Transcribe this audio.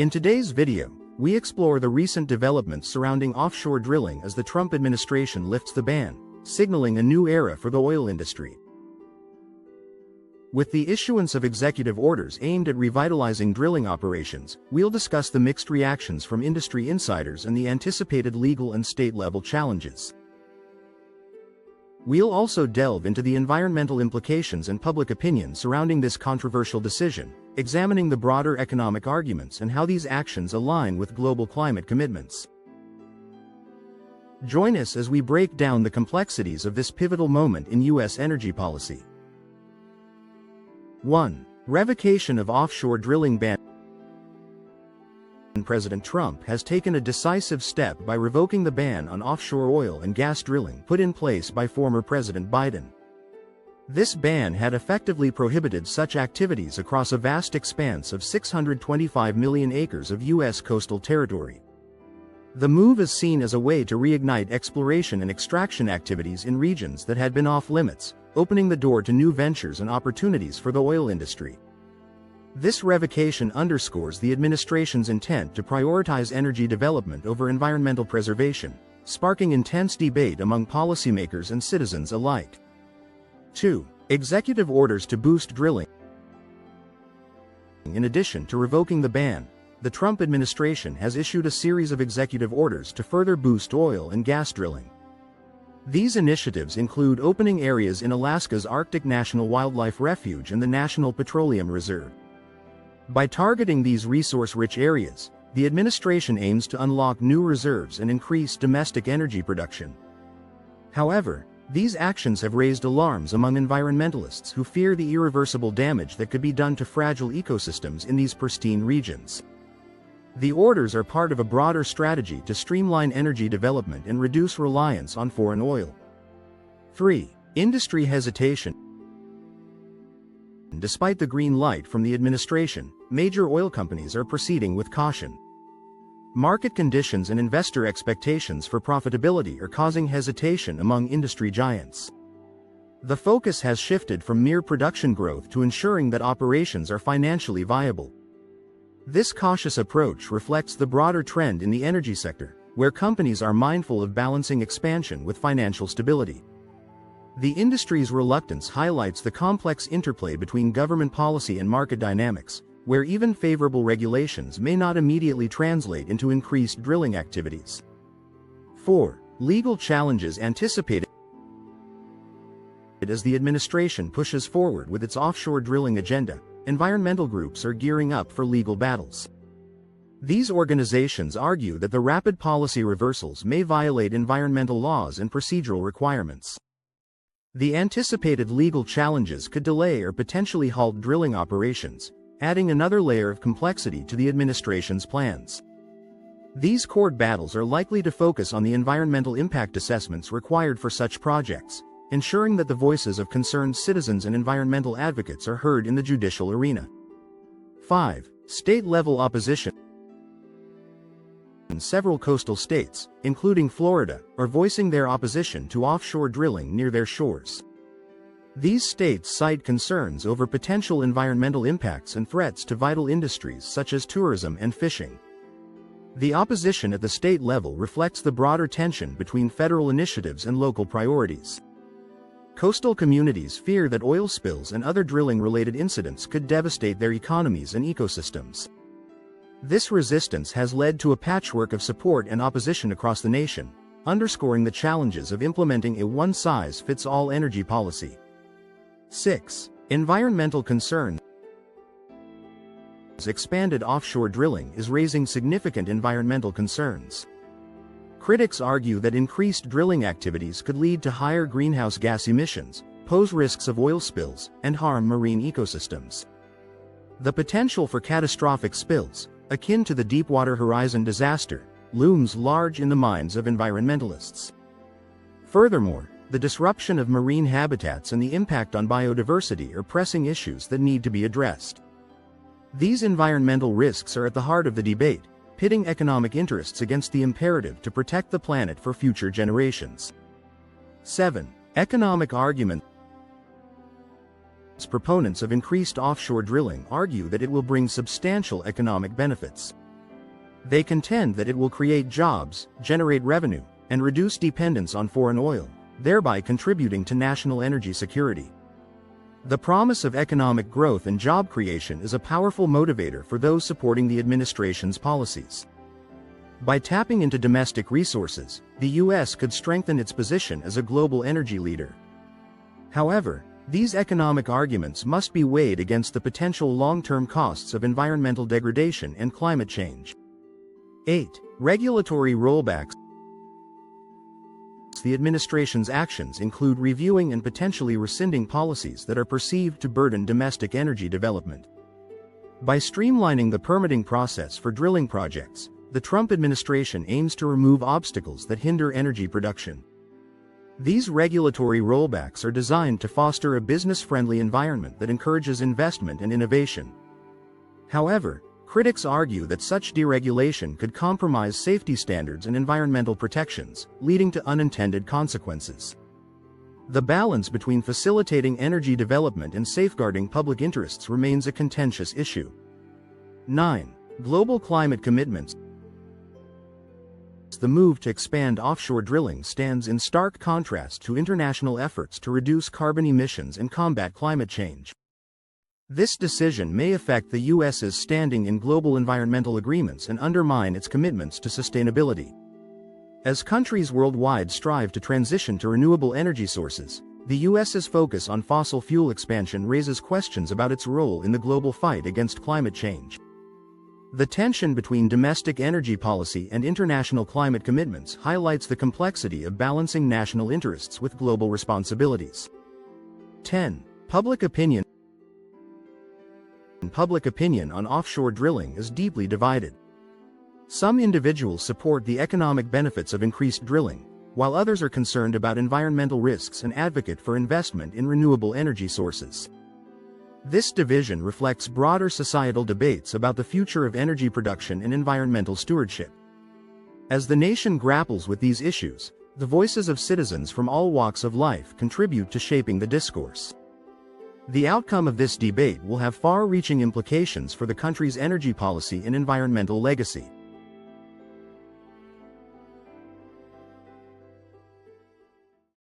In today's video, we explore the recent developments surrounding offshore drilling as the Trump administration lifts the ban, signaling a new era for the oil industry. With the issuance of executive orders aimed at revitalizing drilling operations, we'll discuss the mixed reactions from industry insiders and the anticipated legal and state-level challenges. We'll also delve into the environmental implications and public opinion surrounding this controversial decision, examining the broader economic arguments and how these actions align with global climate commitments. Join us as we break down the complexities of this pivotal moment in U.S. energy policy. 1. Revocation of offshore drilling ban. President Trump has taken a decisive step by revoking the ban on offshore oil and gas drilling put in place by former President Biden. This ban had effectively prohibited such activities across a vast expanse of 625 million acres of U.S. coastal territory. The move is seen as a way to reignite exploration and extraction activities in regions that had been off-limits, opening the door to new ventures and opportunities for the oil industry. This revocation underscores the administration's intent to prioritize energy development over environmental preservation, sparking intense debate among policymakers and citizens alike. 2. Executive orders to boost drilling. In addition to revoking the ban, the Trump administration has issued a series of executive orders to further boost oil and gas drilling. These initiatives include opening areas in Alaska's Arctic National Wildlife Refuge and the National Petroleum Reserve. By targeting these resource-rich areas, the administration aims to unlock new reserves and increase domestic energy production. However, these actions have raised alarms among environmentalists who fear the irreversible damage that could be done to fragile ecosystems in these pristine regions. The orders are part of a broader strategy to streamline energy development and reduce reliance on foreign oil. 3. Industry hesitation. Despite the green light from the administration, major oil companies are proceeding with caution. Market conditions and investor expectations for profitability are causing hesitation among industry giants. The focus has shifted from mere production growth to ensuring that operations are financially viable. This cautious approach reflects the broader trend in the energy sector, where companies are mindful of balancing expansion with financial stability. The industry's reluctance highlights the complex interplay between government policy and market dynamics, where even favorable regulations may not immediately translate into increased drilling activities. 4. Legal challenges anticipated. As the administration pushes forward with its offshore drilling agenda, environmental groups are gearing up for legal battles. These organizations argue that the rapid policy reversals may violate environmental laws and procedural requirements. The anticipated legal challenges could delay or potentially halt drilling operations, adding another layer of complexity to the administration's plans. These court battles are likely to focus on the environmental impact assessments required for such projects, ensuring that the voices of concerned citizens and environmental advocates are heard in the judicial arena. 5. State-level opposition. Several coastal states, including Florida, are voicing their opposition to offshore drilling near their shores. These states cite concerns over potential environmental impacts and threats to vital industries such as tourism and fishing. The opposition at the state level reflects the broader tension between federal initiatives and local priorities. Coastal communities fear that oil spills and other drilling-related incidents could devastate their economies and ecosystems. This resistance has led to a patchwork of support and opposition across the nation, underscoring the challenges of implementing a one-size-fits-all energy policy. 6. Environmental concerns. Expanded offshore drilling is raising significant environmental concerns. Critics argue that increased drilling activities could lead to higher greenhouse gas emissions, pose risks of oil spills, and harm marine ecosystems. The potential for catastrophic spills, akin to the Deepwater Horizon disaster, looms large in the minds of environmentalists. Furthermore, the disruption of marine habitats and the impact on biodiversity are pressing issues that need to be addressed. These environmental risks are at the heart of the debate, pitting economic interests against the imperative to protect the planet for future generations. 7. Economic argument. Proponents of increased offshore drilling argue that it will bring substantial economic benefits. They contend that it will create jobs, generate revenue, and reduce dependence on foreign oil, thereby contributing to national energy security. The promise of economic growth and job creation is a powerful motivator for those supporting the administration's policies. By tapping into domestic resources, the U.S. could strengthen its position as a global energy leader. However, these economic arguments must be weighed against the potential long-term costs of environmental degradation and climate change. 8. Regulatory rollbacks. The administration's actions include reviewing and potentially rescinding policies that are perceived to burden domestic energy development. By streamlining the permitting process for drilling projects, the Trump administration aims to remove obstacles that hinder energy production. These regulatory rollbacks are designed to foster a business-friendly environment that encourages investment and innovation. However, critics argue that such deregulation could compromise safety standards and environmental protections, leading to unintended consequences. The balance between facilitating energy development and safeguarding public interests remains a contentious issue. 9. Global climate commitments. The move to expand offshore drilling stands in stark contrast to international efforts to reduce carbon emissions and combat climate change. This decision may affect the U.S.'s standing in global environmental agreements and undermine its commitments to sustainability. As countries worldwide strive to transition to renewable energy sources, the U.S.'s focus on fossil fuel expansion raises questions about its role in the global fight against climate change. The tension between domestic energy policy and international climate commitments highlights the complexity of balancing national interests with global responsibilities. 10. Public opinion. Public opinion on offshore drilling is deeply divided. Some individuals support the economic benefits of increased drilling, while others are concerned about environmental risks and advocate for investment in renewable energy sources. This division reflects broader societal debates about the future of energy production and environmental stewardship. As the nation grapples with these issues, the voices of citizens from all walks of life contribute to shaping the discourse. The outcome of this debate will have far-reaching implications for the country's energy policy and environmental legacy.